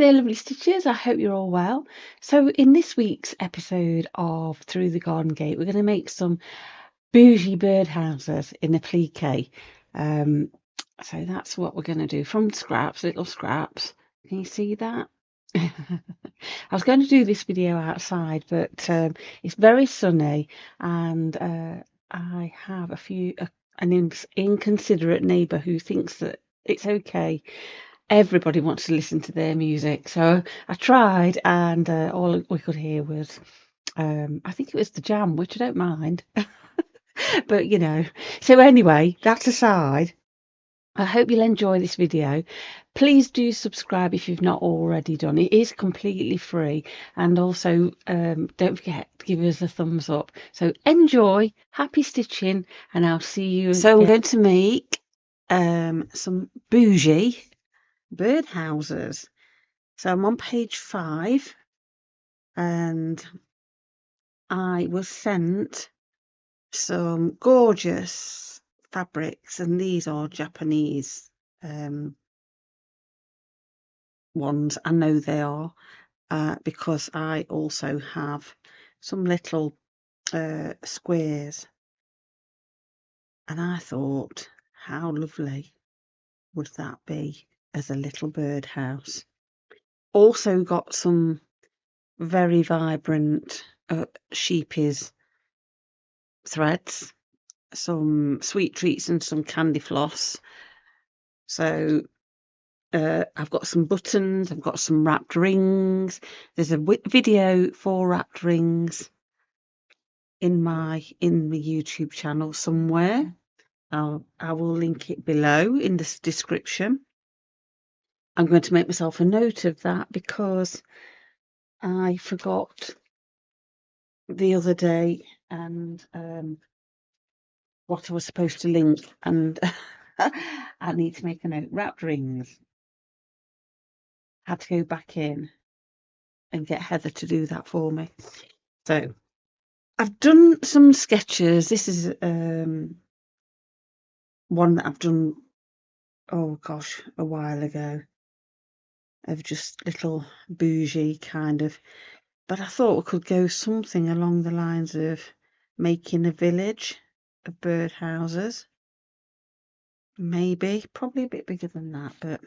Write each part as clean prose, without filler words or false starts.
there, lovely stitchers. I hope you're all well. So, in this week's episode of Through the Garden Gate, we're going to make some bougie birdhouses in applique. So that's what we're going to do from scraps, little scraps. Can you see that? I was going to do this video outside, but it's very sunny, and I have an inconsiderate neighbour who thinks that it's okay. Everybody wants to listen to their music, so I tried, and all we could hear was, I think it was the Jam, which I don't mind, but you know. So anyway, that aside, I hope you'll enjoy this video. Please do subscribe if you've not already done. It is completely free, and also don't forget to give us a thumbs up. So enjoy, happy stitching, and I'll see you. So I'm going to make some bougie birdhouses. So I'm on page 5, and I was sent some gorgeous fabrics, and these are Japanese ones. I know they are because I also have some little squares, and I thought, how lovely would that be as a little birdhouse? Also got some very vibrant sheepies threads, some sweet treats and some candy floss. So I've got some buttons, I've got some wrapped rings. There's a video for wrapped rings in the YouTube channel somewhere. I will link it below in the description. I'm going to make myself a note of that because I forgot the other day, and what I was supposed to link, and I need to make a note. Wrapped rings. Had to go back in and get Heather to do that for me. So I've done some sketches. This is one that I've done, oh gosh, a while ago, of just little bougie kind of. But I thought we could go something along the lines of making a village of birdhouses. Maybe, probably a bit bigger than that, but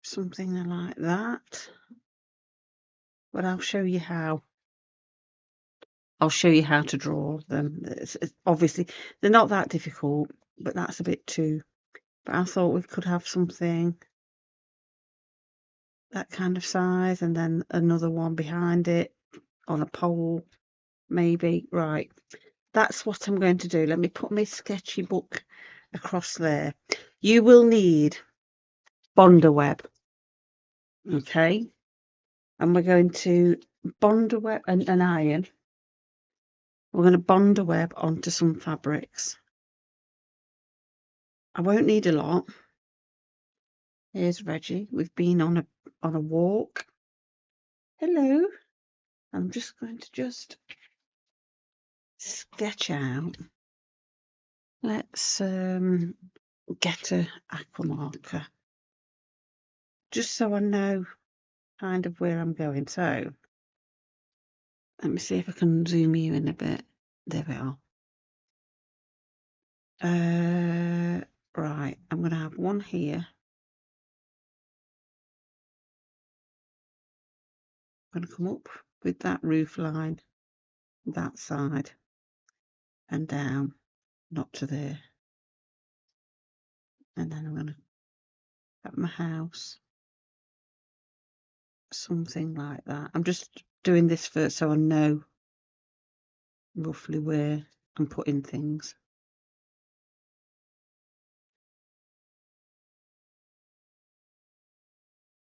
something like that. But I'll show you how. I'll show you how to draw them. It's obviously, they're not that difficult, but that's a bit too. But I thought we could have something that kind of size, and then another one behind it on a pole, maybe. Right, that's what I'm going to do. Let me put my sketchy book across there. You will need Bonder web, okay? And we're going to Bonder web and an iron. We're going to Bonder web onto some fabrics. I won't need a lot. Here's Reggie. We've been on a walk. Hello. I'm just going to sketch out. Let's get a aqua marker, just so I know kind of where I'm going. So let me see if I can zoom you in a bit. There we are. Right, I'm going to have one here. I'm going to come up with that roof line, that side, and down, not to there. And then I'm going to have my house, something like that. I'm just doing this first so I know roughly where I'm putting things.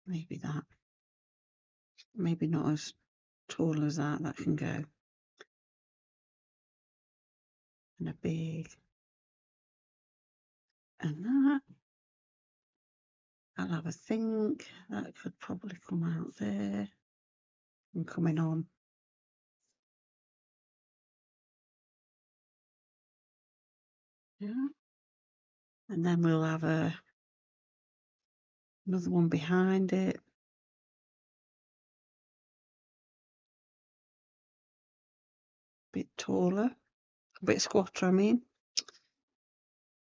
Maybe that. Maybe not as tall as that. That can go. And a big. And that. I'll have a think. That could probably come out there. And coming on. Yeah. And then we'll have a Another one behind it. A bit taller, a bit squatter, I mean.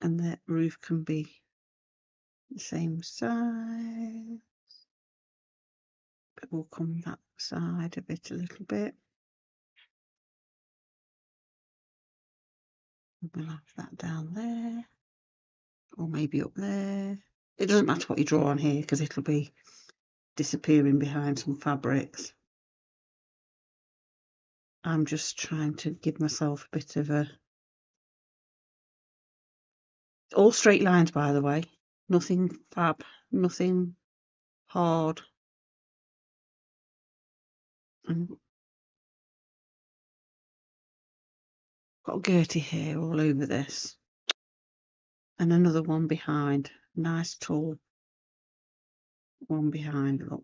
And the roof can be the same size. But we'll come that side a little bit. We'll have that down there. Or maybe up there. It doesn't matter what you draw on here because it'll be disappearing behind some fabrics. I'm just trying to give myself a bit of a... All straight lines, by the way. Nothing fab, nothing hard. And got Gertie hair all over this. And another one behind. Nice tall one behind. Look.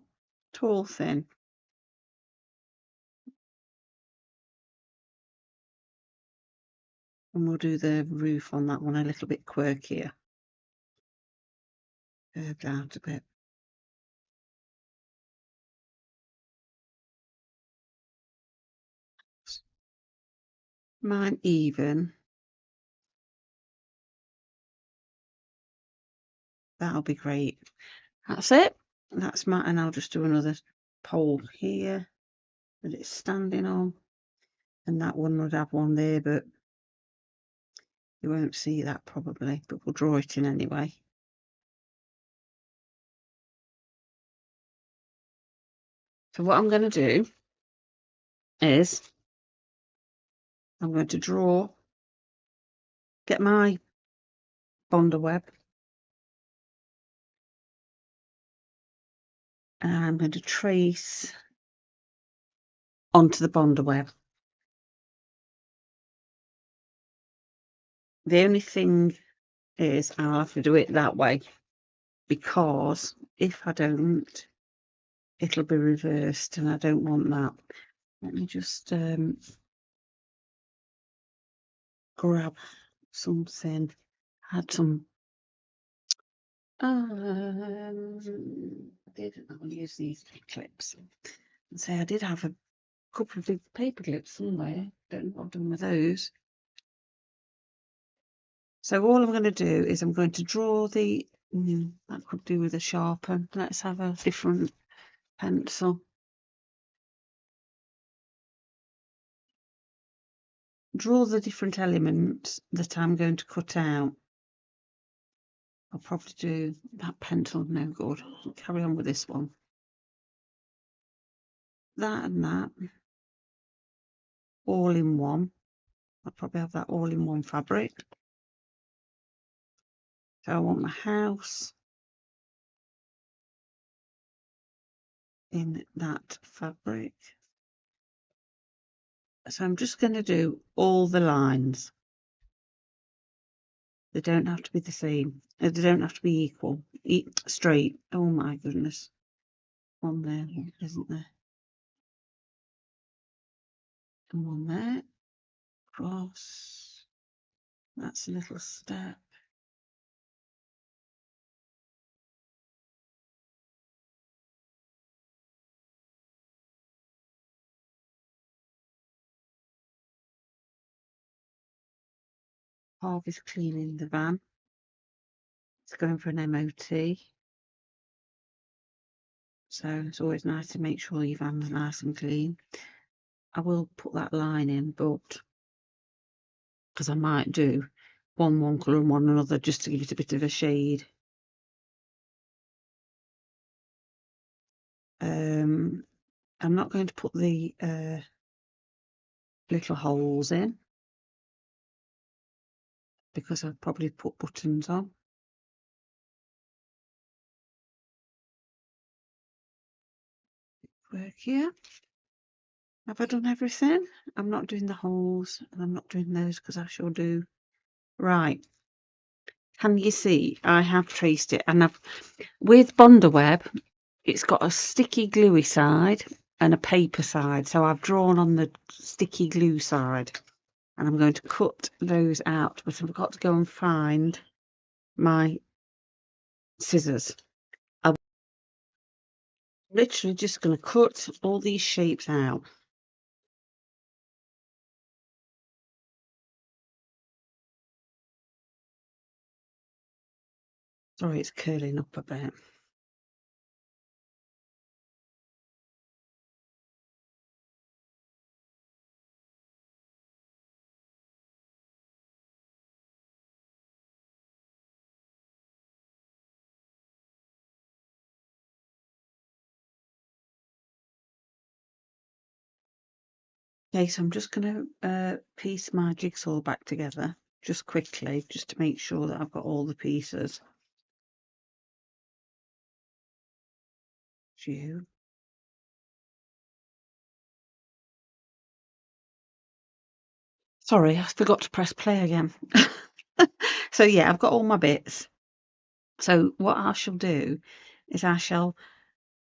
Tall, thin. And we'll do the roof on that one a little bit quirkier. Curved out a bit. Mine even. That'll be great. That's it. That's my, and I'll just do another pole here that it's standing on. And that one would have one there, but you won't see that probably, but we'll draw it in anyway. So what I'm going to do is I'm going to draw, get my Bonder web, and I'm going to trace onto the Bonder web. The only thing is I'll have to do it that way because if I don't, it'll be reversed and I don't want that. Let me just grab something. I had some I didn't use these clips. And say I did have a couple of big paper clips somewhere. Don't know what I've done with those. So all I'm going to do is I'm going to draw the that could do with a sharpen. Let's have a different pencil. Draw the different elements that I'm going to cut out. I'll probably do that pencil, no good. I'll carry on with this one. That and that. All in one. I'll probably have that all in one fabric. So I want my house in that fabric. So I'm just going to do all the lines. They don't have to be the same. They don't have to be equal. Straight. Oh my goodness. One there, isn't there? And one there. Cross. That's a little step. Harvey's cleaning the van. It's going for an MOT. So it's always nice to make sure your van's nice and clean. I will put that line in, but because I might do one colour and one another just to give it a bit of a shade. I'm not going to put the little holes in because I've probably put buttons on. Work here. Have I done everything? I'm not doing the holes and I'm not doing those because I shall do. Right. Can you see? I have traced it, and I've with Bonder web, it's got a sticky gluey side and a paper side. So I've drawn on the sticky glue side, and I'm going to cut those out. But I've got to go and find my scissors. literally just going to cut all these shapes out. Sorry, it's curling up a bit. Okay, so I'm just going to piece my jigsaw back together just quickly, just to make sure that I've got all the pieces. Sorry, I forgot to press play again. So yeah, I've got all my bits. So what I shall do is I shall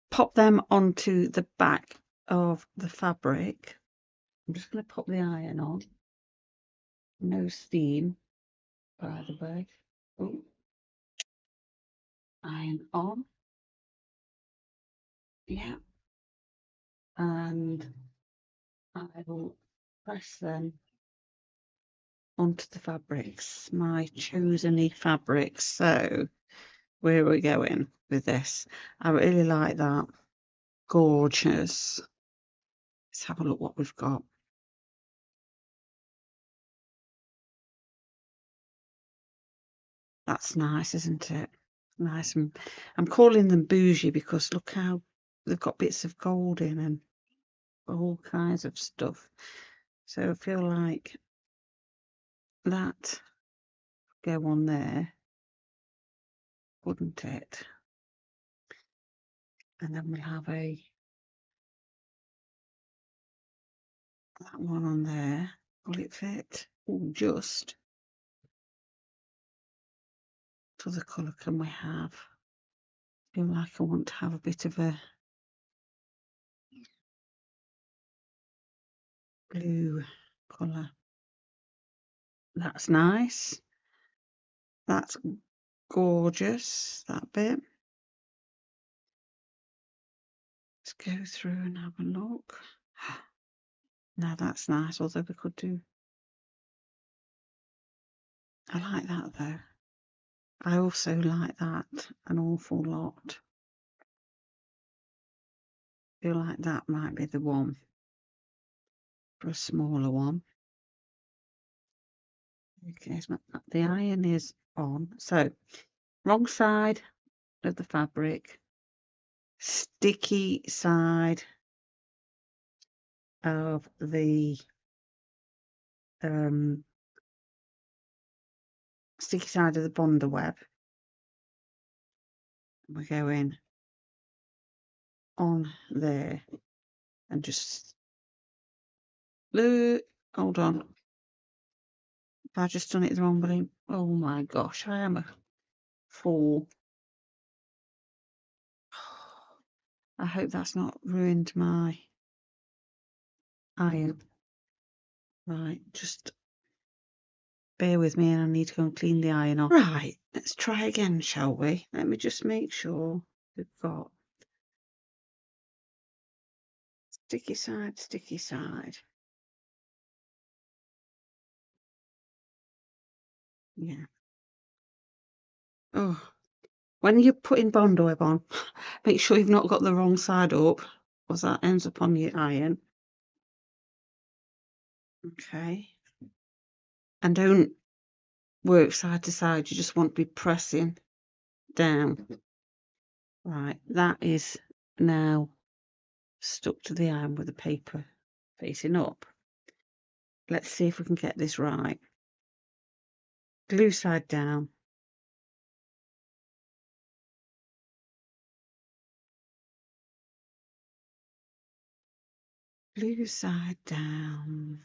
pop them onto the back of the fabric. I'm just going to pop the iron on. No steam, by the way. Oh, iron on. Yeah. And I will press them onto the fabrics, my chosen fabrics. So where are we going with this? I really like that. Gorgeous. Let's have a look what we've got. That's nice, isn't it? Nice. And I'm calling them bougie because look how they've got bits of gold in and all kinds of stuff. So I feel like that go on there, wouldn't it? And then we'll have that one on there. Will it fit? Oh, just. What other colour can we have? I feel like I want to have a bit of a blue colour. That's nice. That's gorgeous, that bit. Let's go through and have a look. Now that's nice, although we could do. I like that though. I also like that an awful lot. I feel like that might be the one for a smaller one. Okay, so the iron is on. So, wrong side of the fabric, sticky side of the sticky side of the bonder web. We're going on there and just hold on. If I just done it the wrong way, oh my gosh, I am a fool. I hope that's not ruined my iron. Right, just bear with me and I need to go and clean the iron off. Right, let's try again, shall we? Let me just make sure we've got sticky side, sticky side. Yeah. Oh, when you're putting bond web on, make sure you've not got the wrong side up, because that ends up on your iron. Okay. And don't work side to side, you just want to be pressing down. Right, that is now stuck to the iron with the paper facing up. Let's see if we can get this right. Glue side down. Glue side down.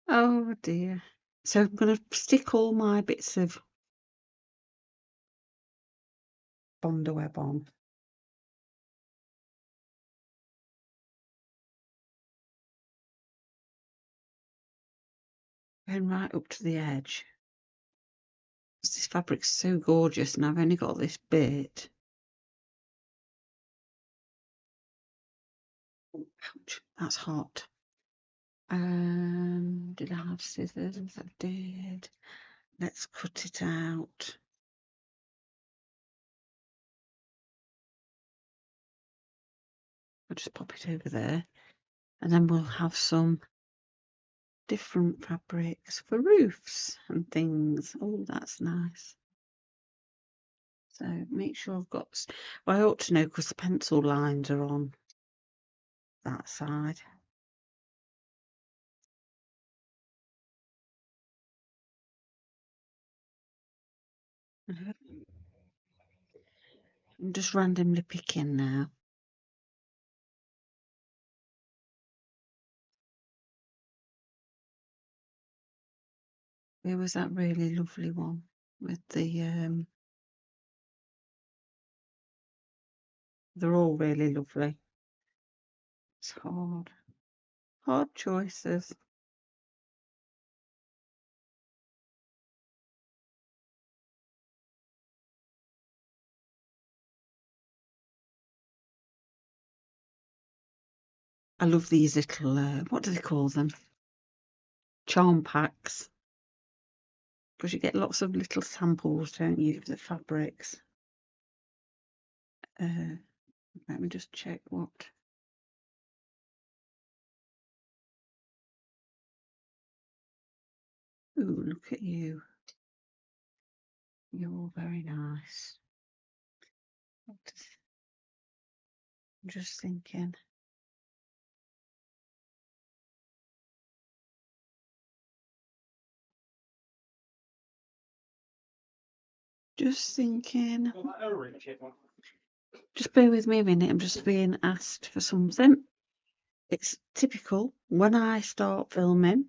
Oh dear. So I'm going to stick all my bits of bonder web on. Going right up to the edge. this fabric's so gorgeous and I've only got this bit. Ouch, that's hot. Did I have scissors? I did. Let's cut it out. I'll just pop it over there, and then we'll have some different fabrics for roofs and things. Oh, that's nice. So make sure I've got, well, I ought to know because the pencil lines are on that side. I'm just randomly picking now. Where was that really lovely one with the they're all really lovely. It's hard choices. I love these little what do they call them, charm packs, because you get lots of little samples, don't you, of the fabrics. Let me just check what. Ooh, look at you. You're very nice. I'm just thinking. Just thinking. Just bear with me a minute. I'm just being asked for something. It's typical when I start filming.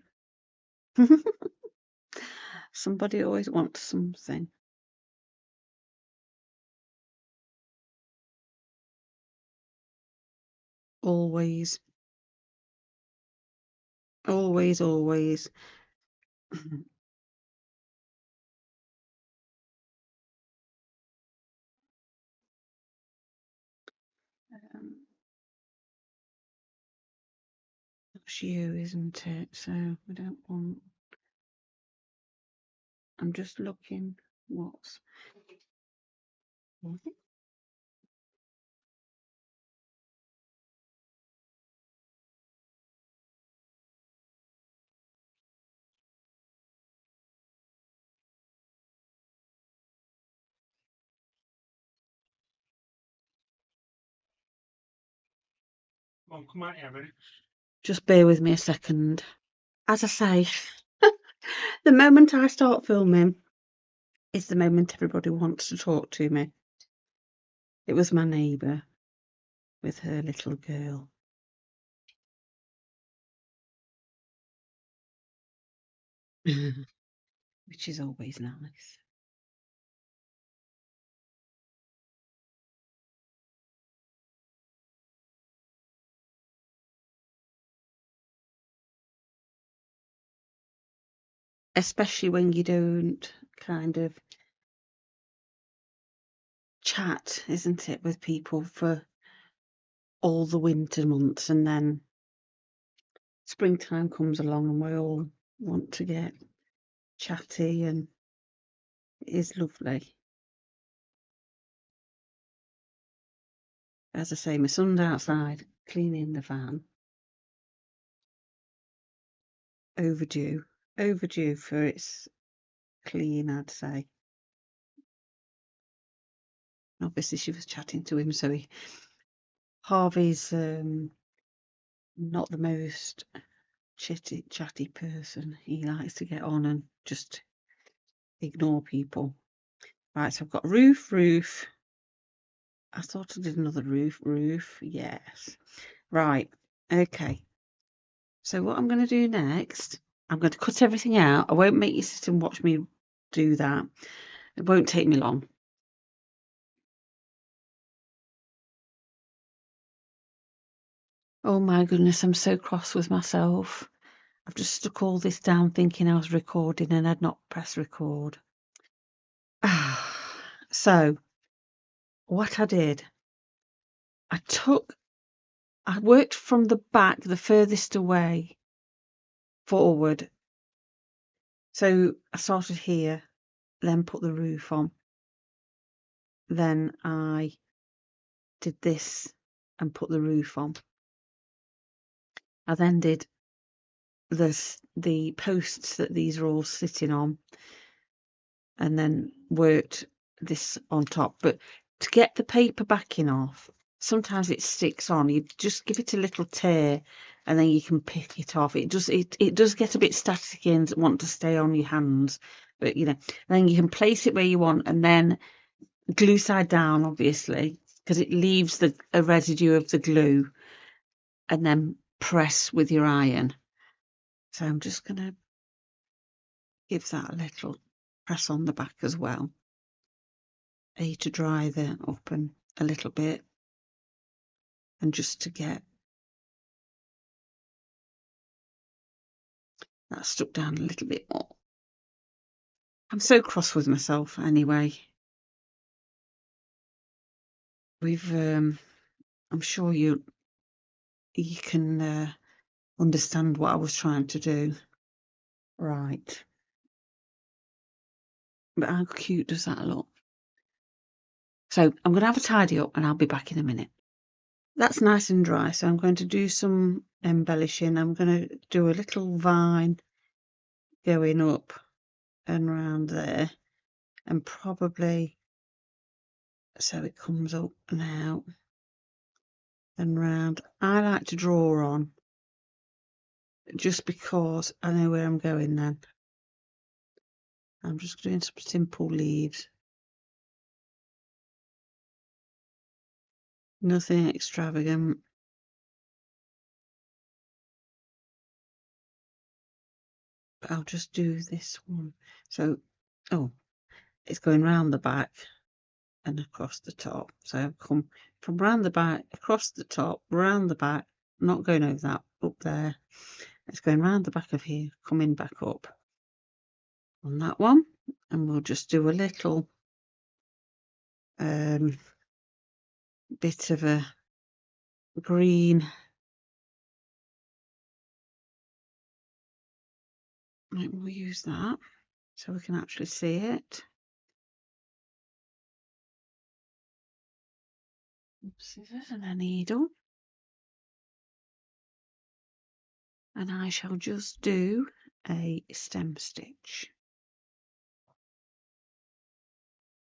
Somebody always wants something. Always. Always, always. That's you, isn't it? So we don't want. I'm just looking what's. Just bear with me a second. As I say, the moment I start filming is the moment everybody wants to talk to me. It was my neighbour with her little girl. Which is always nice. Especially when you don't kind of chat, isn't it, with people for all the winter months, and then springtime comes along and we all want to get chatty, and it is lovely. As I say, my son's outside cleaning the van. Overdue for its clean, I'd say. Obviously she was chatting to him, so Harvey's not the most chatty person. He likes to get on and just ignore people. Right, so I've got roof. I thought I did another roof. Yes. Right, okay. So what I'm going to do next, I'm going to cut everything out. I won't make you sit and watch me do that. It won't take me long. Oh my goodness, I'm so cross with myself. I've just stuck all this down thinking I was recording and I'd not pressed record. So what I did, I worked from the back, the furthest away, forward. So I started here, then put the roof on. Then I did this and put the roof on. I then did the posts that these are all sitting on, and then worked this on top. But to get the paper backing off, sometimes it sticks on. You just give it a little tear and then you can pick it off. It does get a bit staticky and want to stay on your hands, but you know, then you can place it where you want and then glue side down, obviously, because it leaves a residue of the glue, and then press with your iron. So I'm just going to give that a little press on the back as well, to dry the up and a little bit, and just to get that stuck down a little bit more. I'm so cross with myself anyway. I'm sure you can understand what I was trying to do. Right. But how cute does that look? So I'm going to have a tidy up and I'll be back in a minute. That's nice and dry, so I'm going to do some embellishing. I'm going to do a little vine going up and round there, and probably so it comes up now and round. I like to draw on just because I know where I'm going then. I'm just doing some simple leaves, nothing extravagant. But I'll just do this one. So, oh, it's going round the back and across the top. So I've come from round the back, across the top, round the back, not going over that, up there. It's going round the back of here, coming back up on that one. And we'll just do a little bit of a green. Right, we'll use that so we can actually see it. Scissors and a needle. And I shall just do a stem stitch.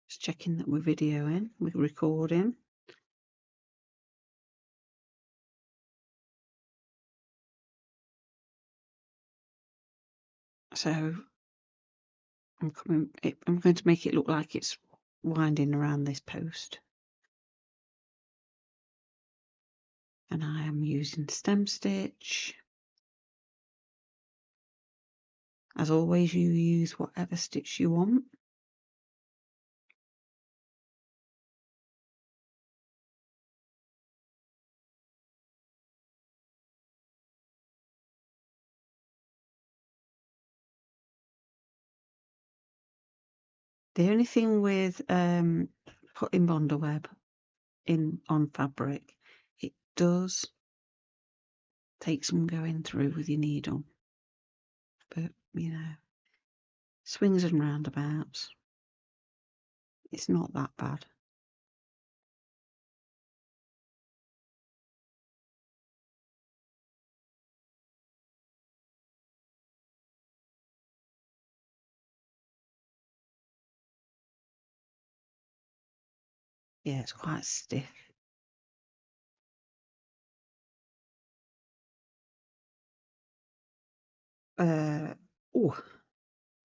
Just checking that we're videoing, we're recording. So I'm going to make it look like it's winding around this post. And I am using stem stitch. As always, you use whatever stitch you want. The only thing with putting Bondaweb in on fabric, it does take some going through with your needle, but you know, swings and roundabouts, it's not that bad. Yeah, it's quite stiff. Oh,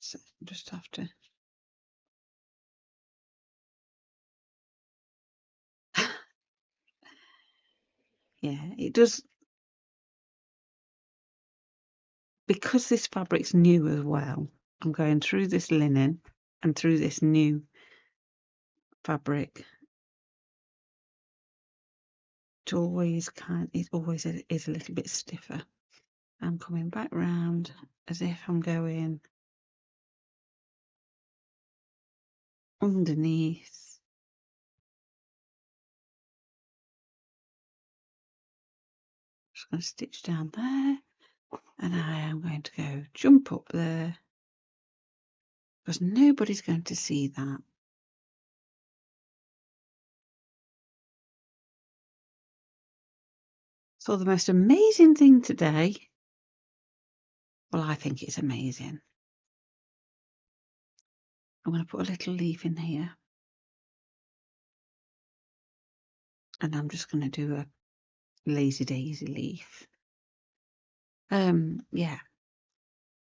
so just have to. Yeah, it does, because this fabric's new as well. I'm going through this linen and through this new fabric. It always is a little bit stiffer. I'm coming back round as if I'm going underneath. Just going to stitch down there, and I am going to go jump up there because nobody's going to see that. So the most amazing thing today, well, I think it's amazing. I'm going to put a little leaf in here, and I'm just going to do a lazy daisy leaf. Yeah,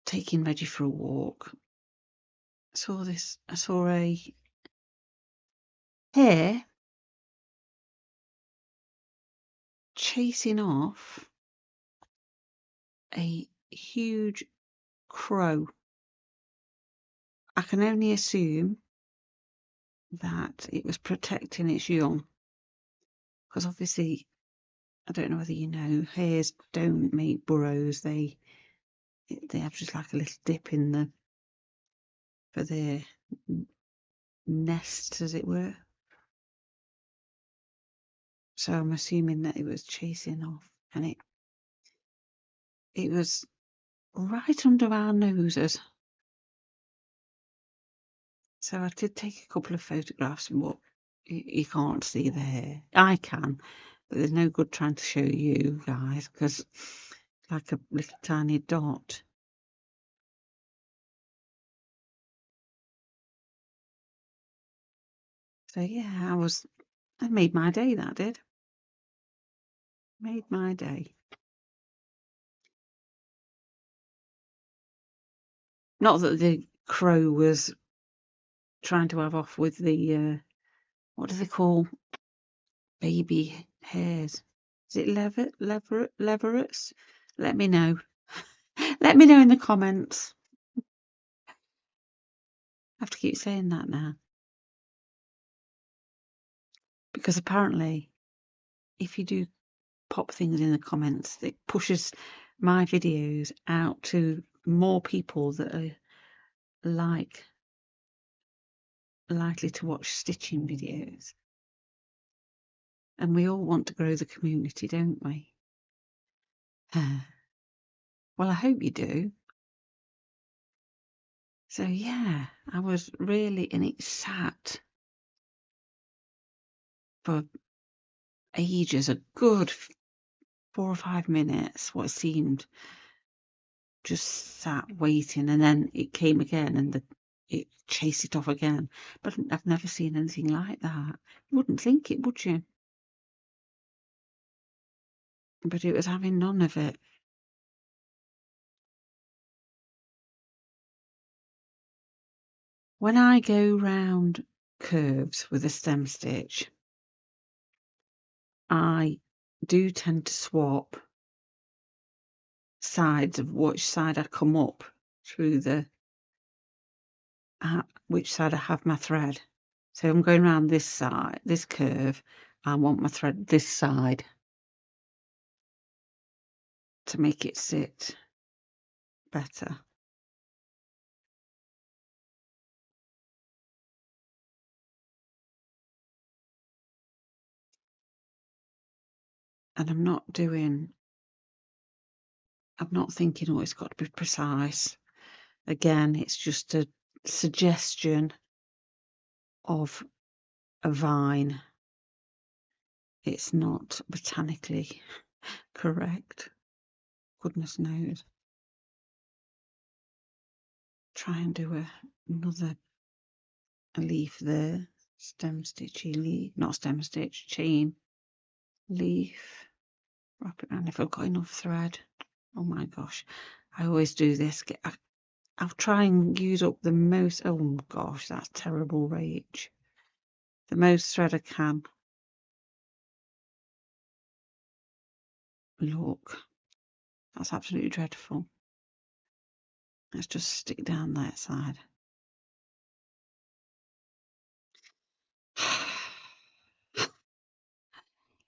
taking Reggie for a walk. I saw a hare chasing off a huge crow. I can only assume that it was protecting its young, because obviously, I don't know whether you know, hares don't make burrows. They have just like a little dip in the for their nest, as it were. So I'm assuming that it was chasing off, and it was right under our noses. So I did take a couple of photographs, but you can't see the hair. I can, but there's no good trying to show you guys because it's like a little tiny dot. So yeah, I made my day, that did. Made my day. Not that the crow was trying to have off with the, what do they call baby hares? Is it leverets? Let me know. Let me know in the comments. I have to keep saying that now. Because apparently, if you do pop things in the comments, it pushes my videos out to more people that are likely to watch stitching videos. And we all want to grow the community, don't we? Well, I hope you do. So yeah, I was really, and it sat for ages, a good 4 or 5 minutes, what seemed, just sat waiting, and then it came again, and it chased it off again. But I've never seen anything like that. You wouldn't think it, would you? But it was having none of it. When I go round curves with a stem stitch, I do tend to swap sides of which side I come up through which side I have my thread. So I'm going around this side, this curve. I want my thread this side to make it sit better. And I'm not thinking, oh, it's got to be precise. Again, it's just a suggestion of a vine. It's not botanically correct. Goodness knows. Try and do another leaf there. Stem stitchy leaf, not stem stitch, chain leaf. Wrap it around if I've got enough thread. Oh my gosh, I always do this. I'll try and use up the most. Oh gosh, that's terrible rage. The most thread I can. Look, that's absolutely dreadful. Let's just stick down that side.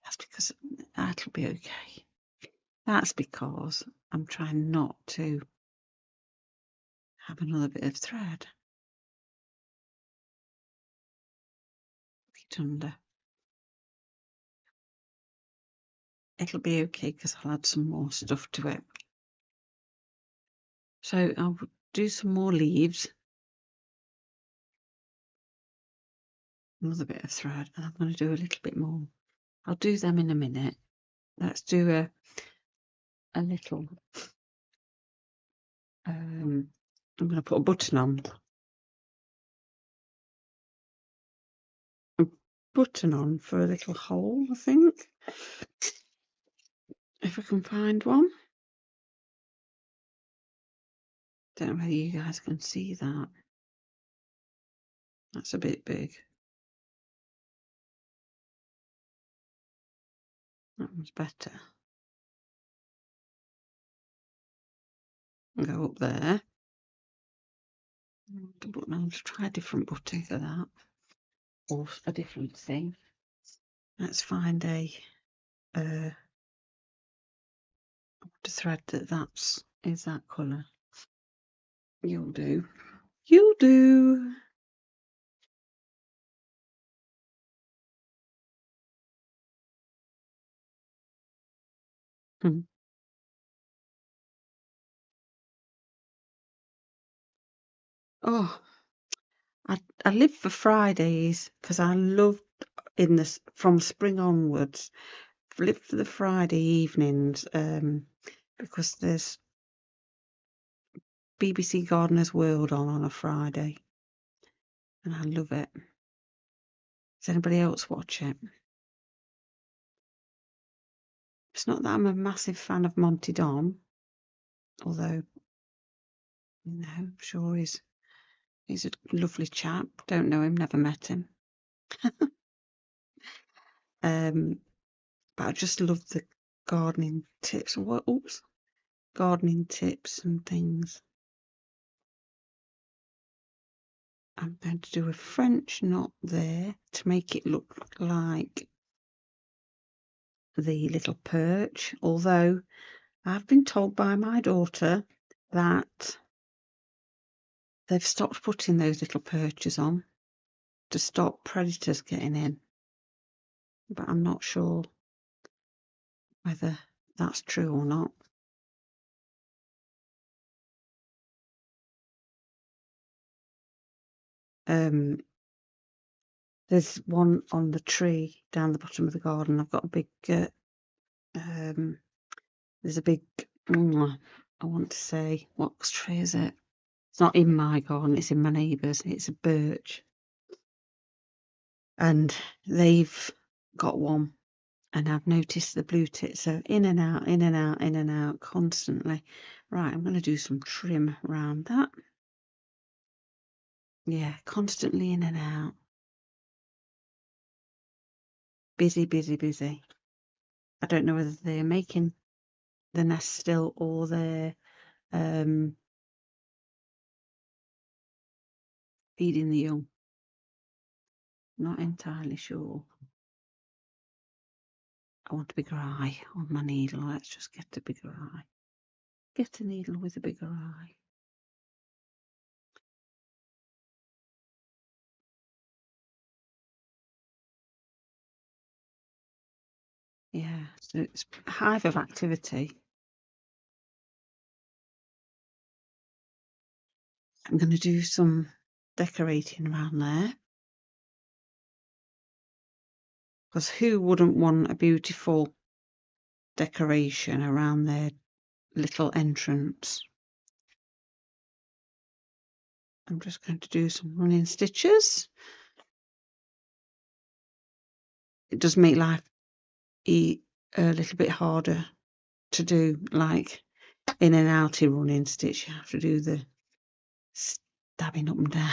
That's because that'll be okay. That's because I'm trying not to have another bit of thread. it under. It'll be okay because I'll add some more stuff to it. So I'll do some more leaves. Another bit of thread, and I'm going to do a little bit more. I'll do them in a minute. Let's do a little. I'm going to put a button on. A button on for a little hole, I think. If I can find one. Don't know whether you guys can see that. That's a bit big. That one's better. I'll go up there. I'll try a different button for that. Or a different thing. Let's find a thread that's is that colour. You'll do. You'll do. Oh, I live for Fridays because I love in this from spring onwards. I've lived for the Friday evenings because there's BBC Gardener's World on a Friday, and I love it. Does anybody else watch it? It's not that I'm a massive fan of Monty Don, although I'm sure he's a lovely chap. Don't know him, never met him. But I just love the gardening tips. Gardening tips and things. I'm going to do a French knot there to make it look like the little perch, although I've been told by my daughter that they've stopped putting those little perches on to stop predators getting in, but I'm not sure whether that's true or not. There's one on the tree down the bottom of the garden. I've got a big there's a big I want to say, what tree is it? It's not in my garden, it's in my neighbour's. It's a birch, and they've got one, and I've noticed the blue tits are in and out, in and out, in and out constantly. Right, I'm going to do some trim around that. Yeah, constantly in and out. Busy, busy, busy. I don't know whether they're making the nest still or they're feeding the young. Not entirely sure. I want a bigger eye on my needle. Let's just get a bigger eye. Get a needle with a bigger eye. Yeah, so it's a hive of activity. I'm going to do some decorating around there. Because who wouldn't want a beautiful decoration around their little entrance? I'm just going to do some running stitches. It does make life a little bit harder to do, like in an outy running stitch. You have to do the stabbing up and down.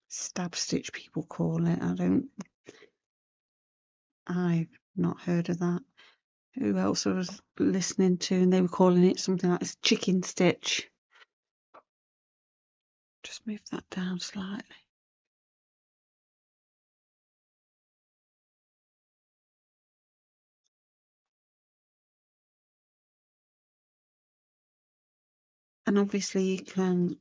Stab stitch, people call it. I've not heard of that. Who else I was listening to, and they were calling it something like chicken stitch. Just move that down slightly. And obviously you can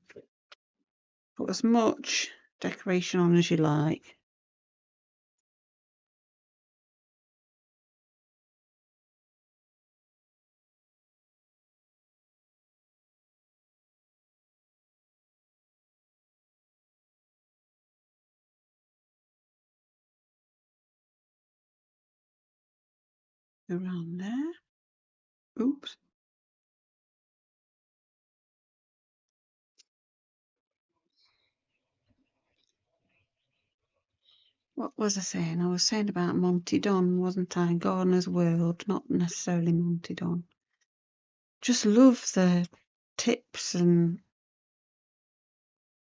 put as much decoration on as you like. around there. Oops. What was I saying? I was saying about Monty Don, wasn't I? Gardener's World, not necessarily Monty Don. Just love the tips and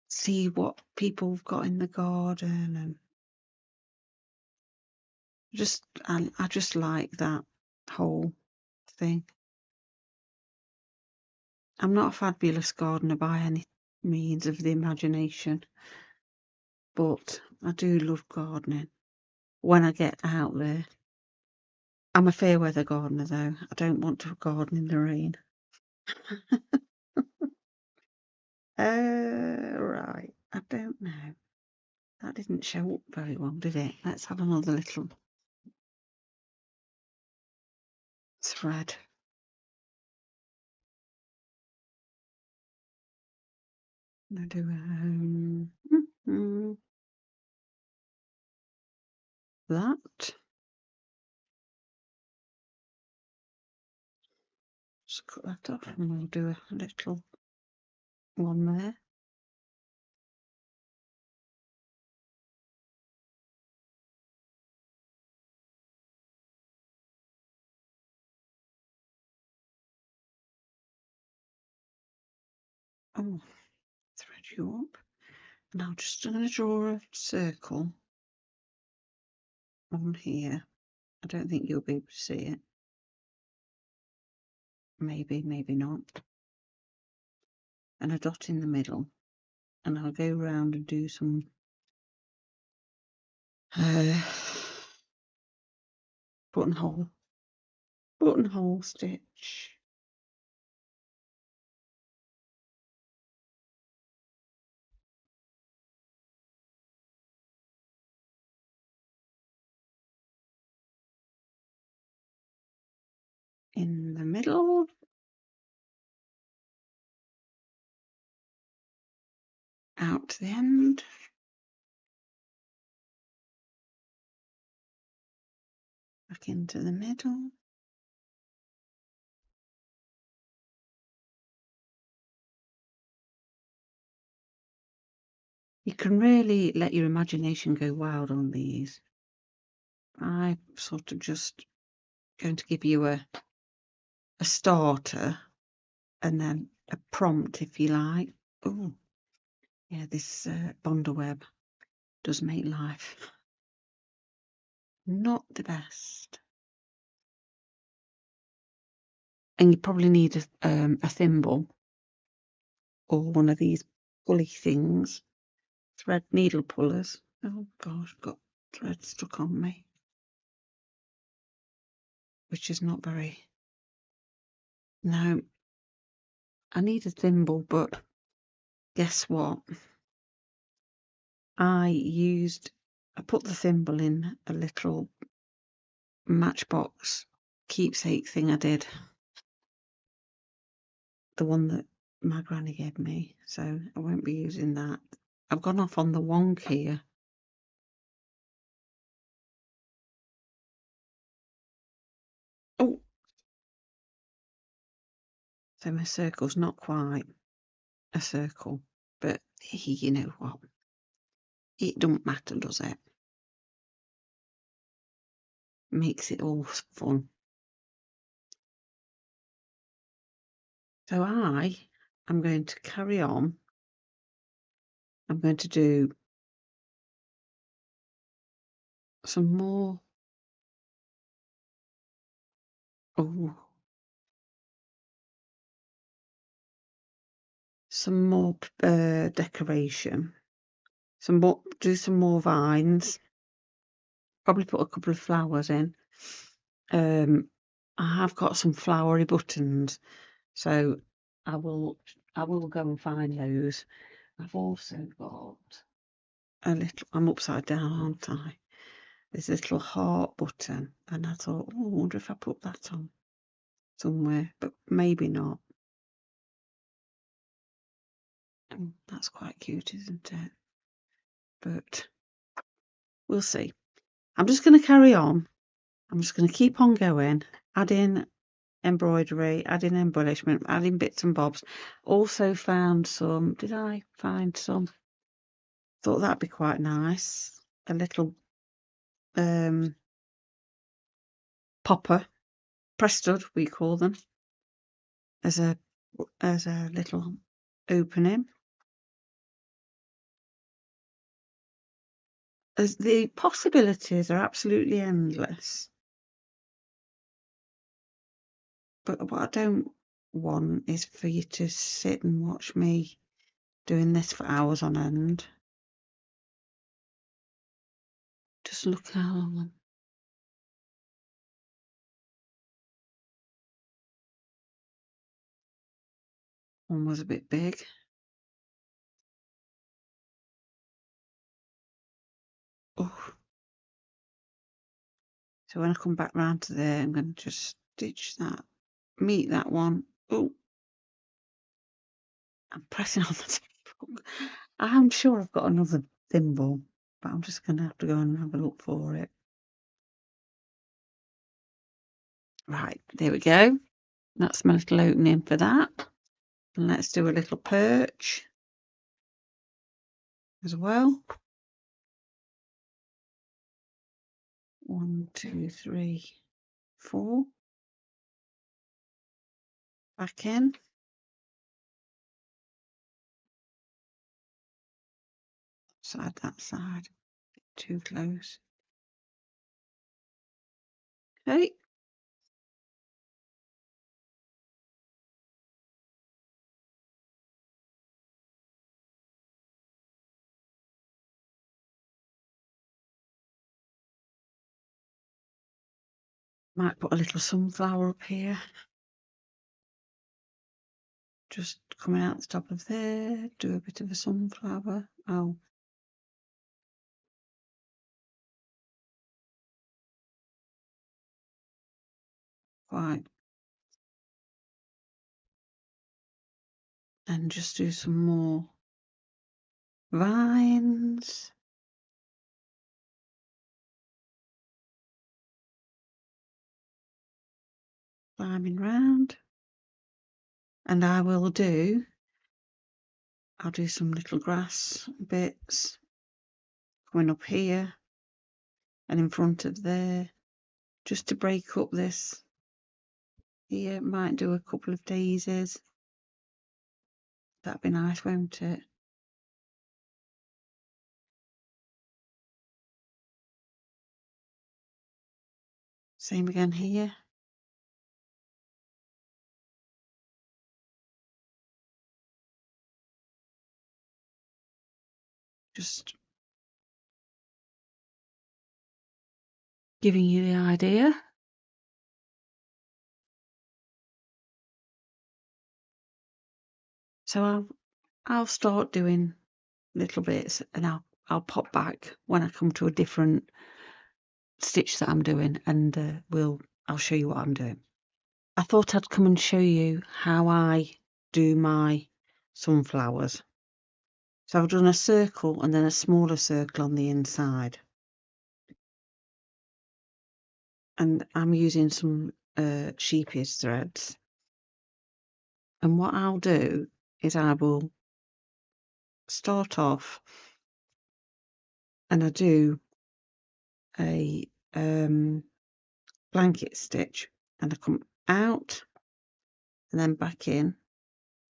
see what people have got in the garden, and I just like that whole thing. I'm not a fabulous gardener by any means of the imagination, but I do love gardening when I get out there. I'm a fair weather gardener though. I don't want to garden in the rain. Right. I don't know. That didn't show up very well, did it? Let's have another little thread. I'm gonna do that. Just cut that off and we'll do a little one there. Oh, thread you up. Now just going to draw a circle on here. I don't think you'll be able to see it. Maybe, maybe not. And a dot in the middle. And I'll go round and do some buttonhole stitch. In the middle. Out to the end. Back into the middle. You can really let your imagination go wild on these. I'm sort of just going to give you a starter and then a prompt if you like. Oh, yeah, this Bonderweb does make life not the best. And you probably need a thimble or one of these pulley things, thread needle pullers. Oh gosh, got thread stuck on me, which is not very. No, I need a thimble, but guess what? I put the thimble in a little Matchbox keepsake thing I did, the one that my granny gave me, so I won't be using that. I've gone off on the wonk here. Oh, so my circle's not quite a circle, but you know what? It don't matter, does it? Makes it all fun. So I am going to carry on. I'm going to do some more. Oh, some more decoration. Do some more vines. Probably put a couple of flowers in. I have got some flowery buttons, so I will go and find those. I've also got a little. I'm upside down, aren't I? There's a little heart button, and I thought, oh, I wonder if I put that on somewhere, but maybe not. That's quite cute, isn't it? But we'll see. I'm just going to carry on I'm just going to keep on going, adding embroidery, adding embellishment, adding bits and bobs. Also found some, did I find some? Thought that'd be quite nice. A little popper, press stud we call them, as a little opening. As the possibilities are absolutely endless. But what I don't want is for you to sit and watch me doing this for hours on end. Just look how long. One was a bit big. Oh. So when I come back round to there, I'm going to just stitch that, meet that one. Oh, I'm pressing on the table. I'm sure I've got another thimble, but I'm just going to have to go and have a look for it. Right, there we go. That's my little opening for that. And let's do a little perch as well. 1, 2, 3, 4. Back in. Side that side. Too close. Okay. Might put a little sunflower up here. Just coming out the top of there. Do a bit of a sunflower. Oh. Quite. And just do some more vines. Climbing round. And I'll do some little grass bits coming up here and in front of there, just to break up this. Here might do a couple of daisies. That'd be nice, won't it? Same again here. Just giving you the idea. So I'll start doing little bits, and I'll pop back when I come to a different stitch that I'm doing, and I'll show you what I'm doing. I thought I'd come and show you how I do my sunflowers. So I've done a circle and then a smaller circle on the inside, and I'm using some sheepish threads. And what I'll do is I will start off and I do a blanket stitch, and I come out and then back in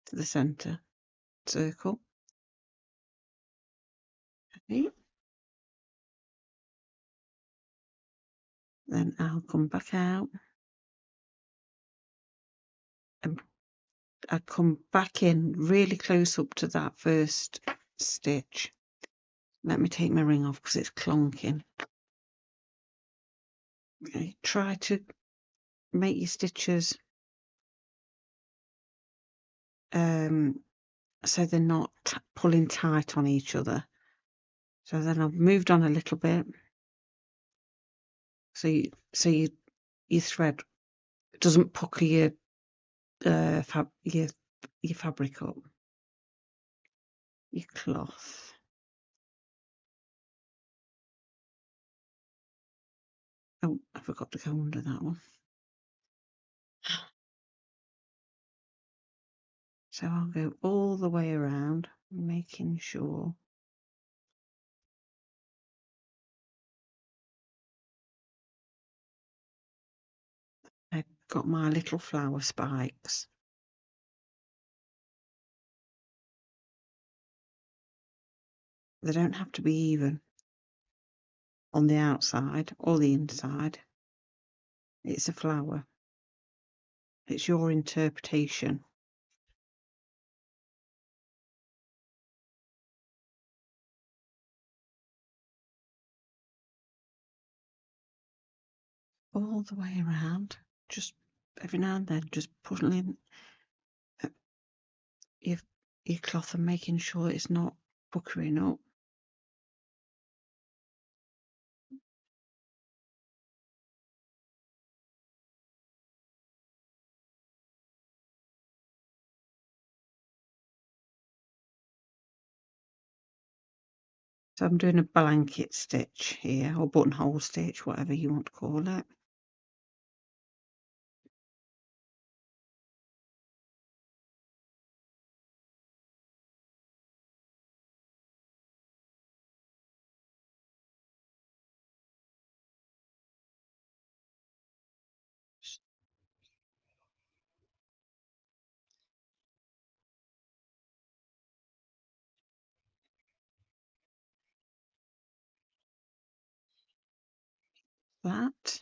to the center circle. Okay. Then I'll come back out and I come back in really close up to that first stitch. Let me take my ring off because it's clunking. Okay. Try to make your stitches so they're not pulling tight on each other. So then I've moved on a little bit. So your thread doesn't pucker your fabric up, your cloth. Oh, I forgot to go under that one. So I'll go all the way around, making sure I've got my little flower spikes. They don't have to be even on the outside or the inside. It's a flower. It's your interpretation. All the way around. Just every now and then, just putting in your cloth and making sure it's not puckering up. So I'm doing a blanket stitch here, or buttonhole stitch, whatever you want to call it. That.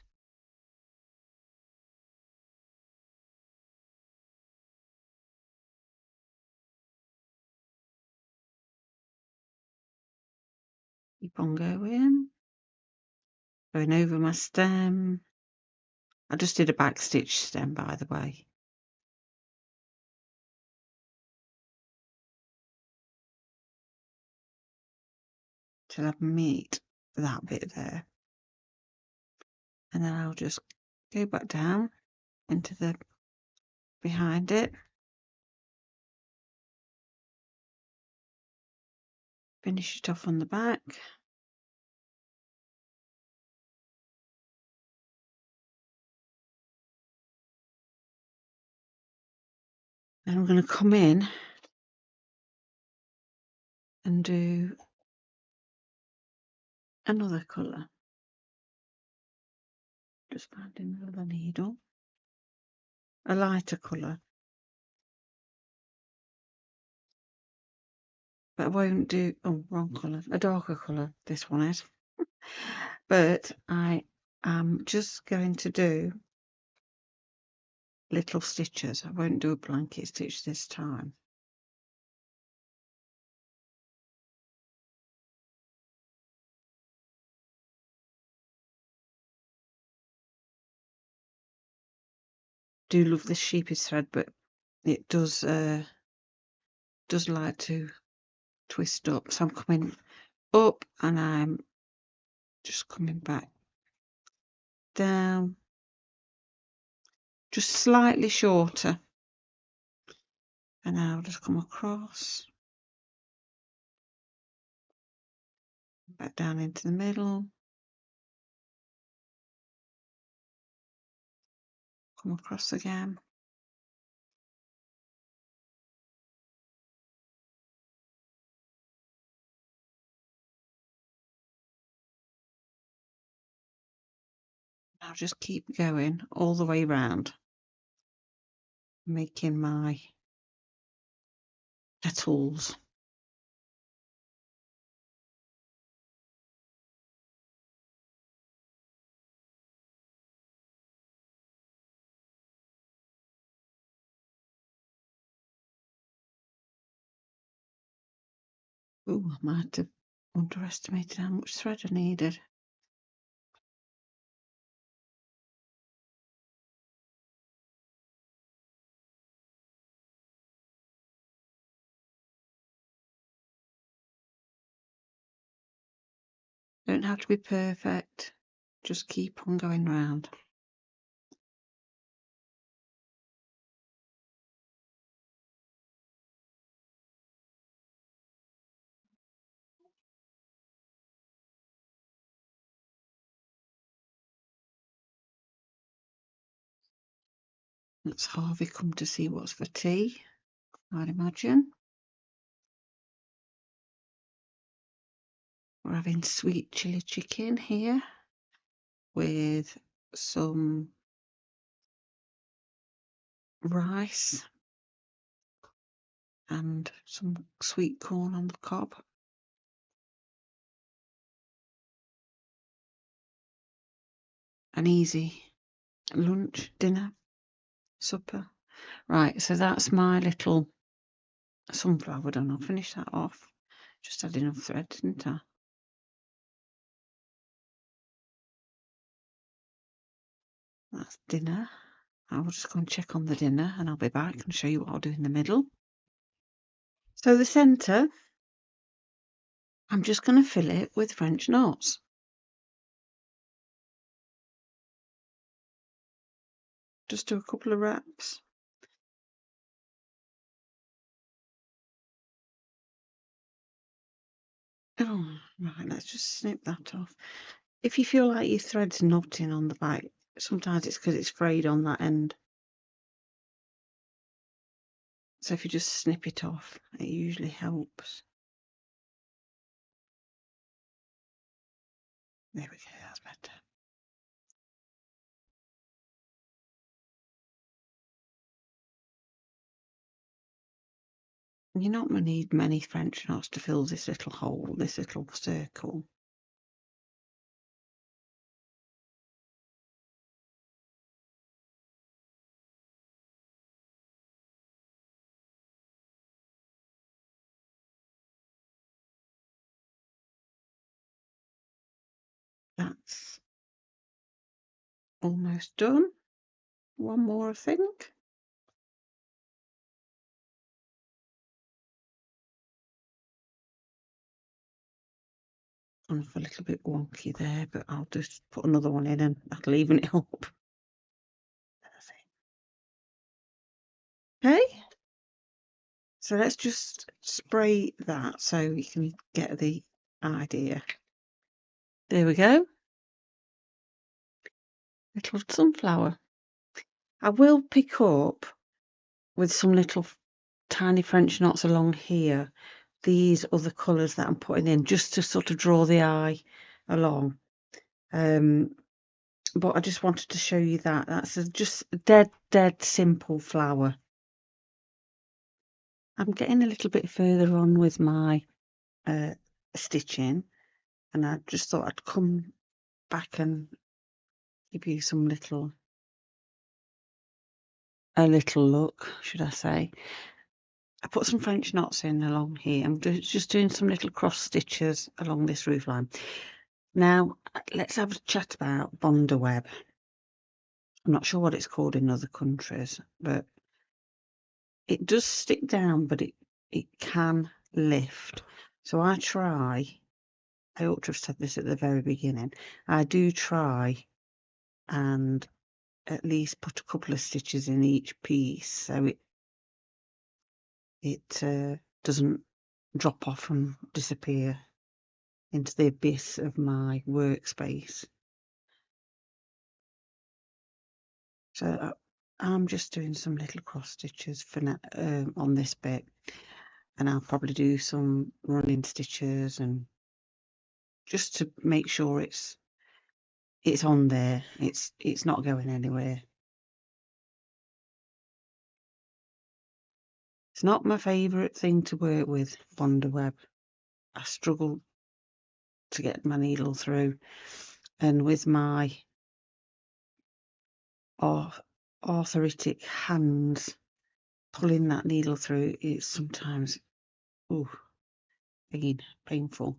Keep on going over my stem. I just did a back stitch stem, by the way. Till I meet that bit there. And then I'll just go back down into the behind it. Finish it off on the back. Then I'm going to come in and do another colour. Just finding another needle. A lighter colour. But I won't do, oh, wrong colour. A darker colour, this one is. But I am just going to do little stitches. I won't do a blanket stitch this time. Do love this sheep's thread, but it does like to twist up. So I'm coming up and I'm just coming back down, just slightly shorter, and then I'll just come across, back down into the middle, come across again. I'll just keep going all the way round, making my petals. Ooh, I might have underestimated how much thread I needed. Don't have to be perfect, just keep on going round. That's Harvey come to see what's for tea, I'd imagine. We're having sweet chili chicken here with some rice and some sweet corn on the cob. An easy lunch, dinner, supper. Right, so that's my little sunflower done. I'll finish that off. Just had enough thread, didn't I? That's dinner. I'll just go and check on the dinner and I'll be back and show you what I'll do in the middle. So the centre, I'm just going to fill it with French knots. Just do a couple of wraps. Oh, right, let's just snip that off. If you feel like your thread's knotting on the back, sometimes it's because it's frayed on that end. So if you just snip it off, it usually helps. There we go, that's better. You're not going to need many French knots to fill this little hole, this little circle. That's almost done. One more, I think. I'm a little bit wonky there, but I'll just put another one in and that'll even it up. Okay, so let's just spray that so you can get the idea. There we go. Little sunflower. I will pick up with some little tiny French knots along here these other colours that I'm putting in just to sort of draw the eye along. But I just wanted to show you that. That's just a dead simple flower. I'm getting a little bit further on with my stitching, and I just thought I'd come back and give you some a little look, should I say. I put some French knots in along here. I'm just doing some little cross stitches along this roof line. Now, let's have a chat about Bondaweb. I'm not sure what it's called in other countries, but it does stick down, but it can lift. So I ought to have said this at the very beginning, I do try and at least put a couple of stitches in each piece so it doesn't drop off and disappear into the abyss of my workspace. So I'm just doing some little cross stitches for now, on this bit, and I'll probably do some running stitches and just to make sure it's on there. It's not going anywhere. It's not my favourite thing to work with, Bondaweb. I struggle to get my needle through, and with my arthritic hands pulling that needle through, it's sometimes painful.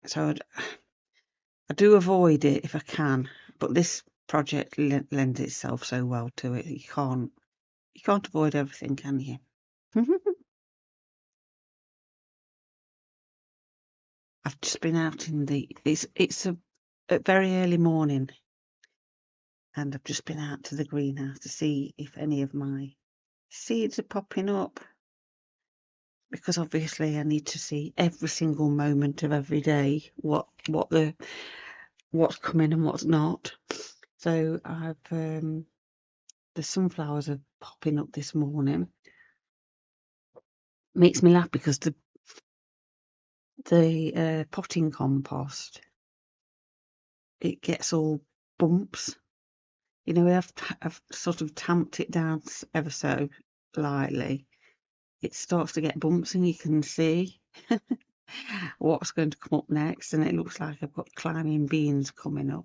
So I do avoid it if I can, but this project lends itself so well to it. You can't avoid everything, can you? I've just been out in it's a very early morning, and I've just been out to the greenhouse to see if any of my seeds are popping up, because obviously I need to see every single moment of every day what's coming and what's not. So I've the sunflowers are popping up this morning. Makes me laugh because the potting compost, it gets all bumps. You know, I've sort of tamped it down ever so lightly. It starts to get bumps, and you can see what's going to come up next. And it looks like I've got climbing beans coming up.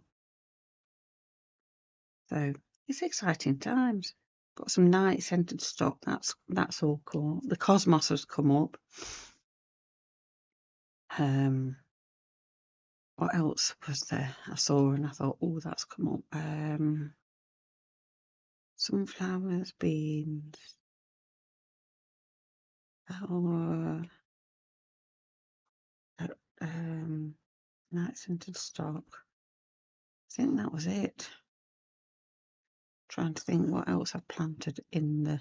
So it's exciting times. Got some night scented stock. That's all cool. The cosmos has come up. What else was there? I saw and I thought, oh, that's come up. Sunflowers, beans. Oh, night scented stock. I think that was it. Trying to think what else I've planted in the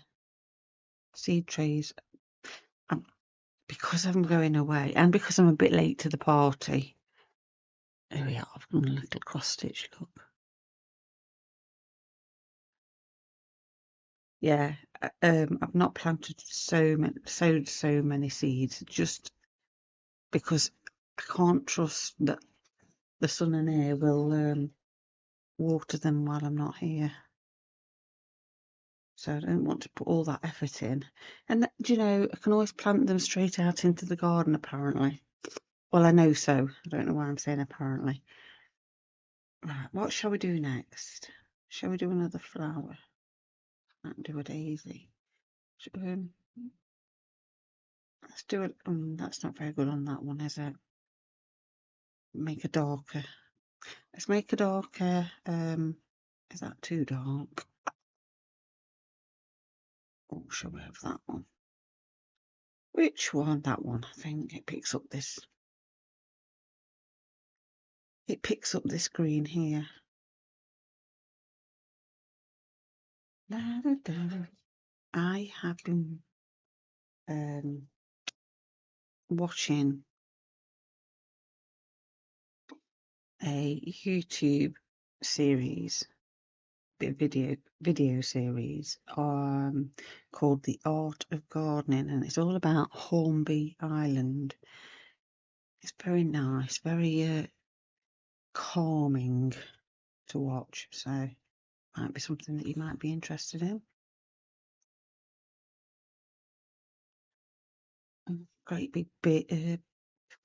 seed trays. Because I'm going away and because I'm a bit late to the party. Here we are. I've done a little cross stitch. Look. Yeah, I've not planted sowed so many seeds just because I can't trust that the sun and air will water them while I'm not here. So I don't want to put all that effort in. And do you know, I can always plant them straight out into the garden, apparently. Well, I know so. I don't know why I'm saying apparently. Right, what shall we do next? Shall we do another flower? Might do a daisy. Let's do it. That's not very good on that one, is it? Make a darker. Let's make a darker. Is that too dark? Oh, shall we have that one? Which one? That one. I think it picks up this. It picks up this green here. Da, da, da. I have been watching a YouTube series, video series called The Art of Gardening, and it's all about Hornby Island. It's very nice, very calming to watch, so might be something that you might be interested in. Great big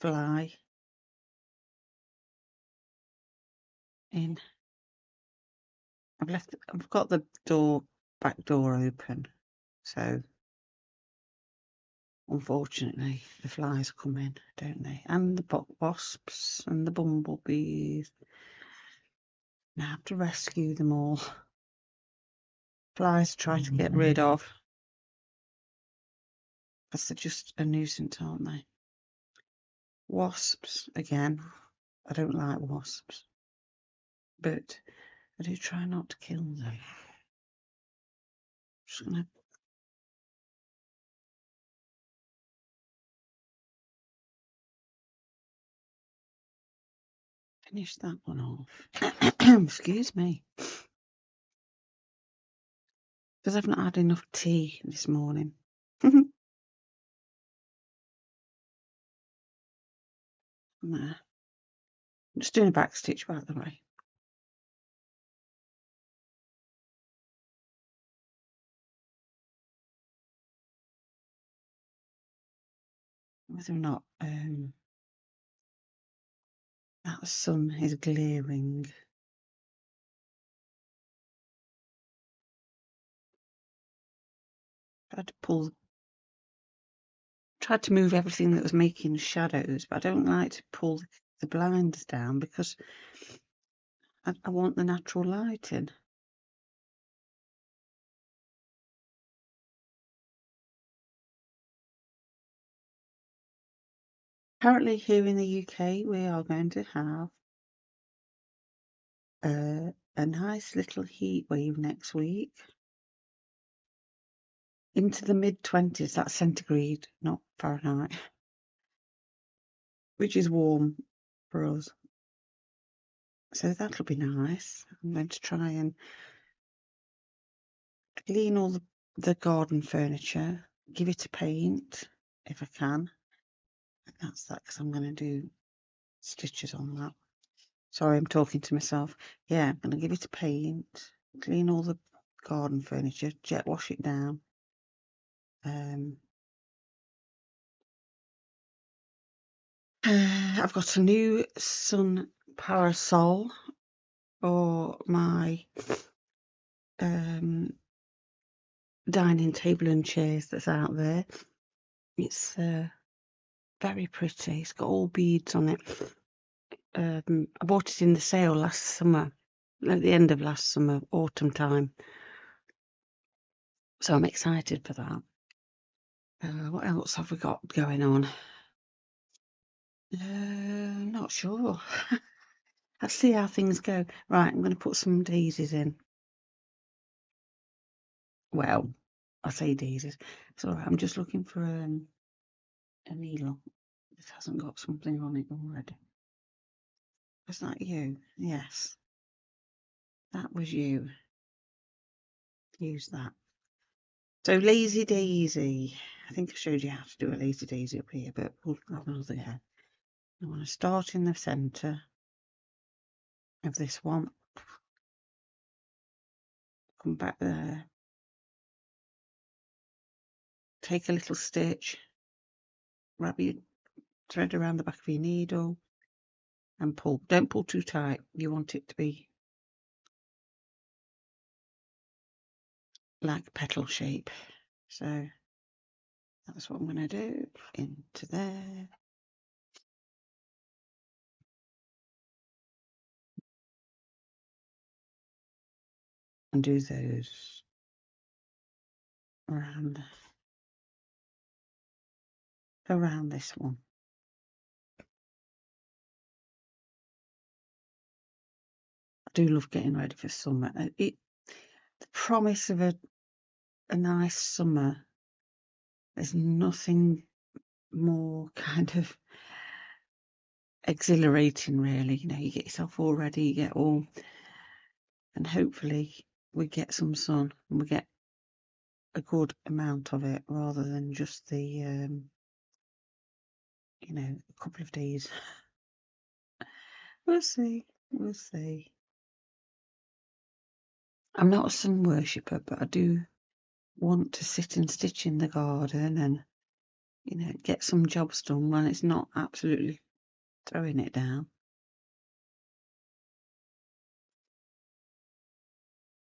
fly in. I've got the back door open, so unfortunately the flies come in, don't they? And the wasps and the bumblebees. Now I have to rescue them all. Flies try to get rid of, because they're just a nuisance, aren't they? Wasps, again, I don't like wasps, but I do try not to kill them. Just gonna finish that one off. Excuse me. Because I've not had enough tea this morning. There. I'm just doing a back stitch, by the way. Whether or not that sun is glaring. Tried to move everything that was making shadows, but I don't like to pull the blinds down because I want the natural light in. Apparently here in the UK we are going to have a nice little heat wave next week. Into the mid-20s, that's centigrade, not Fahrenheit, which is warm for us. So that'll be nice. I'm going to try and clean all the garden furniture, give it a paint if I can. That's that because I'm going to do stitches on that. Sorry, I'm talking to myself. Yeah, I'm going to give it a paint, clean all the garden furniture, jet wash it down. I've got a new sun parasol for my dining table and chairs that's out there. It's very pretty. It's got all beads on it. I bought it in the sale last summer, at the end of last summer, autumn time. So I'm excited for that. What else have we got going on? Not sure. I'll see how things go. Right, I'm going to put some daisies in. Well, I say daisies. It's all right. I'm just looking for a needle that hasn't got something on it already. Was that you? Yes. That was you. Use that. So lazy daisy. I think I showed you how to do a lazy daisy up here, but we'll have another go. I want to start in the centre of this one. Come back there. Take a little stitch. Wrap your thread around the back of your needle and pull. Don't pull too tight. You want it to be like petal shape. So that's what I'm going to do. Into there. And do those around this one. I do love getting ready for summer. The promise of a nice summer. There's nothing more kind of exhilarating, really. You know, you get yourself all ready, you get all, and hopefully we get some sun and we get a good amount of it rather than just the, you know, a couple of days. We'll see. We'll see. I'm not a sun worshipper, but I do want to sit and stitch in the garden and, you know, get some jobs done when it's not absolutely throwing it down.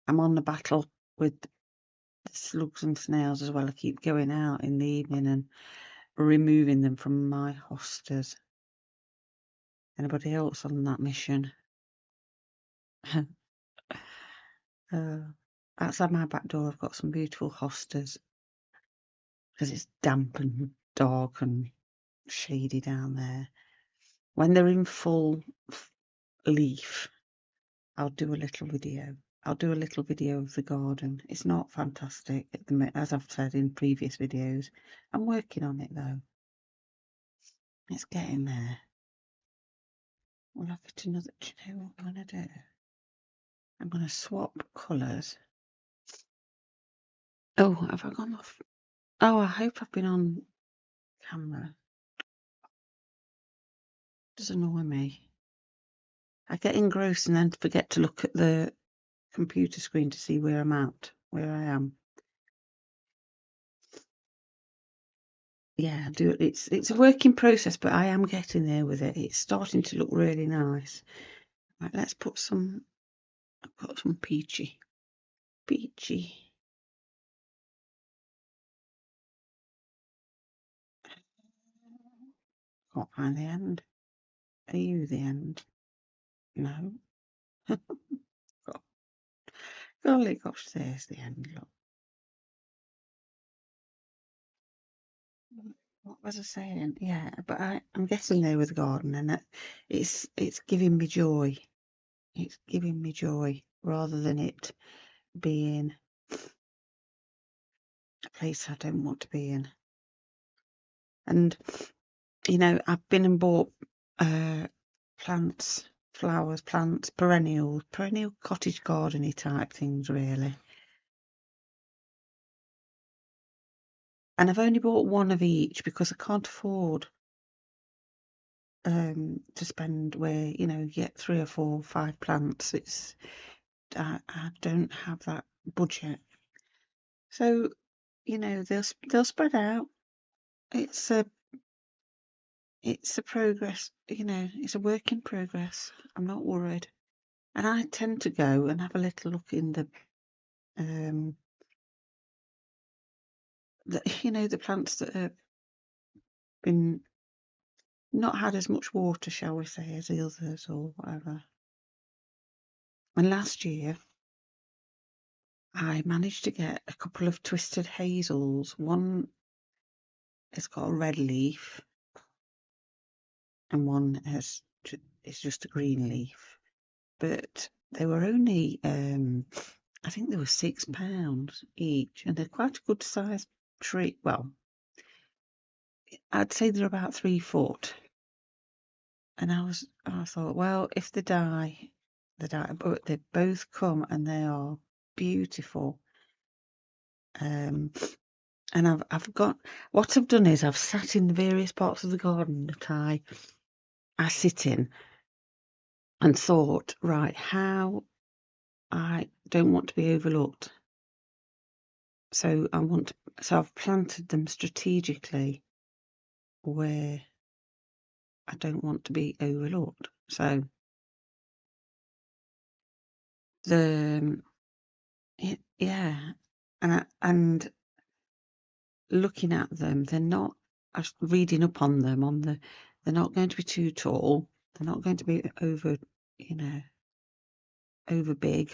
I'm on the battle with the slugs and snails as well. I keep going out in the evening and removing them from my hostas. Anybody else on that mission? Outside my back door, I've got some beautiful hostas because it's damp and dark and shady down there. When they're in full leaf, I'll do a little video. I'll do a little video of the garden. It's not fantastic, as I've said in previous videos. I'm working on it though. It's getting there. We'll have it another. Do you know what I'm going to do? I'm going to swap colours. Oh, have I gone off? Oh, I hope I've been on camera. Does annoy me. I get engrossed and then forget to look at the computer screen to see where I'm at, where I am. Yeah, I do. It's a work in process, but I am getting there with it. It's starting to look really nice. Right, let's put some. I've got some peachy. Peachy. Can't find the end. Are you the end? No. Golly gosh, there's the end. Look. What was I saying? Yeah, but I'm getting there with the garden, and it's giving me joy. It's giving me joy rather than it being a place I don't want to be in. And you know, I've been and bought plants, flowers, plants, perennial cottage gardeny type things, really. and I've only bought one of each because I can't afford to spend where you get 3 or 4 or 5 plants. I don't have that budget, so they'll spread out. It's a progress, it's a work in progress. I'm not worried, and I tend to go and have a little look in the the plants that have been not had as much water, shall we say, as the others or whatever. And last year I managed to get a couple of twisted hazels. One has got a red leaf and one is just a green leaf. But they were only, I think they were £6 each, and they're quite a good sized tree. Well, I'd say they're about 3 foot. And I thought, well, if they die, they die. But they both come and they are beautiful. And I've got, what I've done is I've sat in the various parts of the garden that I sit in and thought, right, how I don't want to be overlooked. So I've planted them strategically where I don't want to be overlooked. So yeah, and looking at them, they're not. I was reading up on them they're not going to be too tall. They're not going to be over big.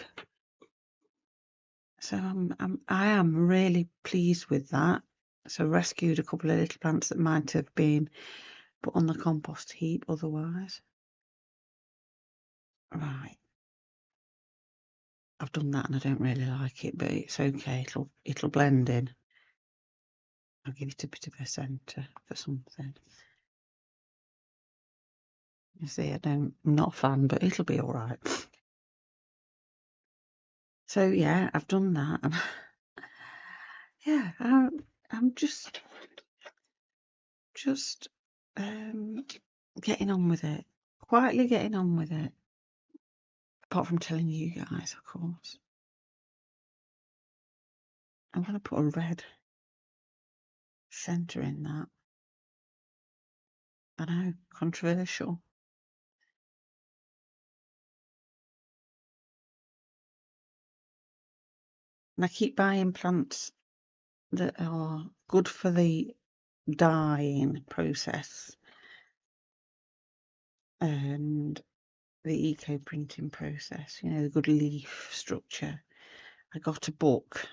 So I am really pleased with that. So rescued a couple of little plants that might have been put on the compost heap otherwise. Right, I've done that and I don't really like it, but it's okay. It'll blend in. I'll give it a bit of a centre for something. You see, I'm not a fan, but it'll be all right. So yeah, I've done that. Yeah, I'm just getting on with it, quietly getting on with it. Apart from telling you guys, of course. I'm going to put a red centre in that. I know, controversial. And I keep buying plants that are good for the dyeing process and the eco printing process, the good leaf structure. I got a book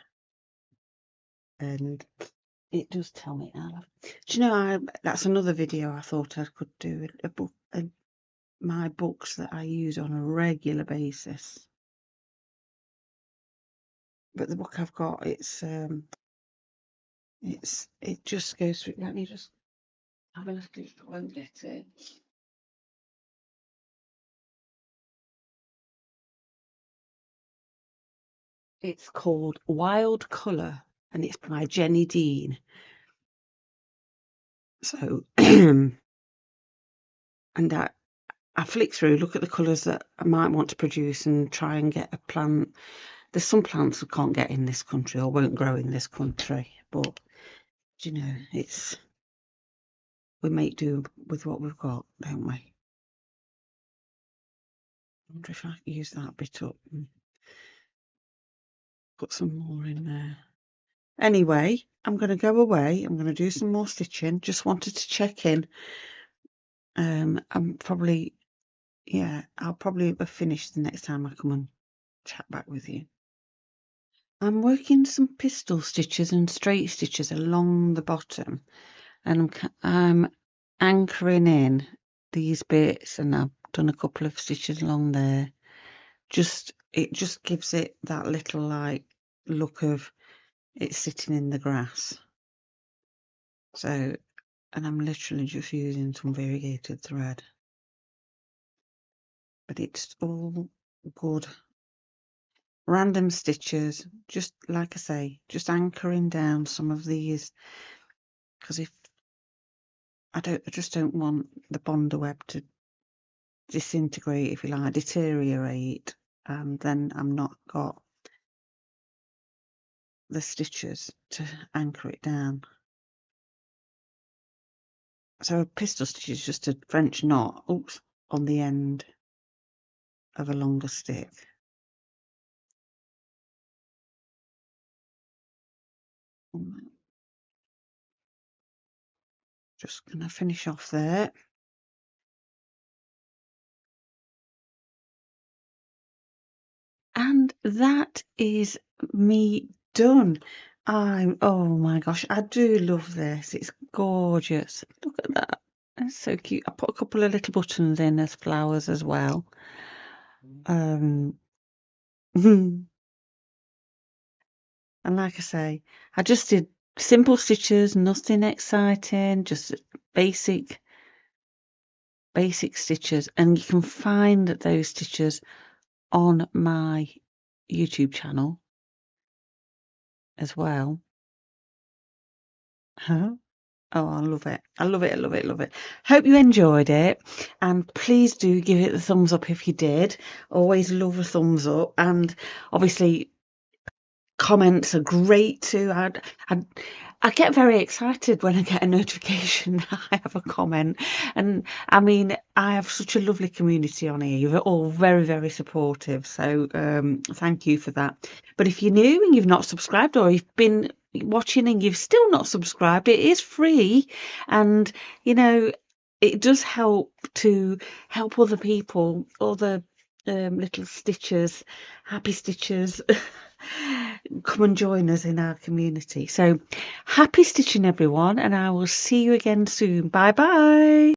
and it does tell me. Do you know, that's another video I thought I could do, a book, my books that I use on a regular basis. But the book I've got, it just goes through. Let me just have a look if I won't get it. It's called Wild Colour and it's by Jenny Dean. So, and I flick through, look at the colours that I might want to produce and try and get a plant. There's some plants we can't get in this country or won't grow in this country, but we make do with what we've got, don't we? I wonder if I can use that bit up and put some more in there. Anyway, I'm going to go away. I'm going to do some more stitching. Just wanted to check in. I'll probably have finished the next time I come and chat back with you. I'm working some pistol stitches and straight stitches along the bottom, and I'm anchoring in these bits, and I've done a couple of stitches along there. It just gives it that little like look of it's sitting in the grass. So, and I'm literally just using some variegated thread, but it's all good random stitches, just like I say, just anchoring down some of these because if I just don't want the Bonder web to disintegrate, if you like, deteriorate, and then I'm not got the stitches to anchor it down. So a pistol stitch is just a French knot, oops, on the end of a longer stick. Just gonna finish off there. And that is me done. Oh my gosh, I do love this. It's gorgeous. Look at that. That's so cute. I put a couple of little buttons in as flowers as well. And like I say, I just did simple stitches, nothing exciting, just basic stitches, and you can find those stitches on my YouTube channel as well. Huh? Oh, I love it. I love it. I love it. Love it. Hope you enjoyed it. And please do give it the thumbs up if you did. Always love a thumbs up. And obviously, comments are great too. I get very excited when I get a notification that I have a comment. And I mean, I have such a lovely community on here. You're all very, very supportive. So thank you for that. But if you're new and you've not subscribed, or you've been watching and you've still not subscribed, it is free. And, you know, it does help to help other people, other little stitchers, happy stitchers. Come and join us in our community. So happy stitching, everyone, and I will see you again soon. Bye bye.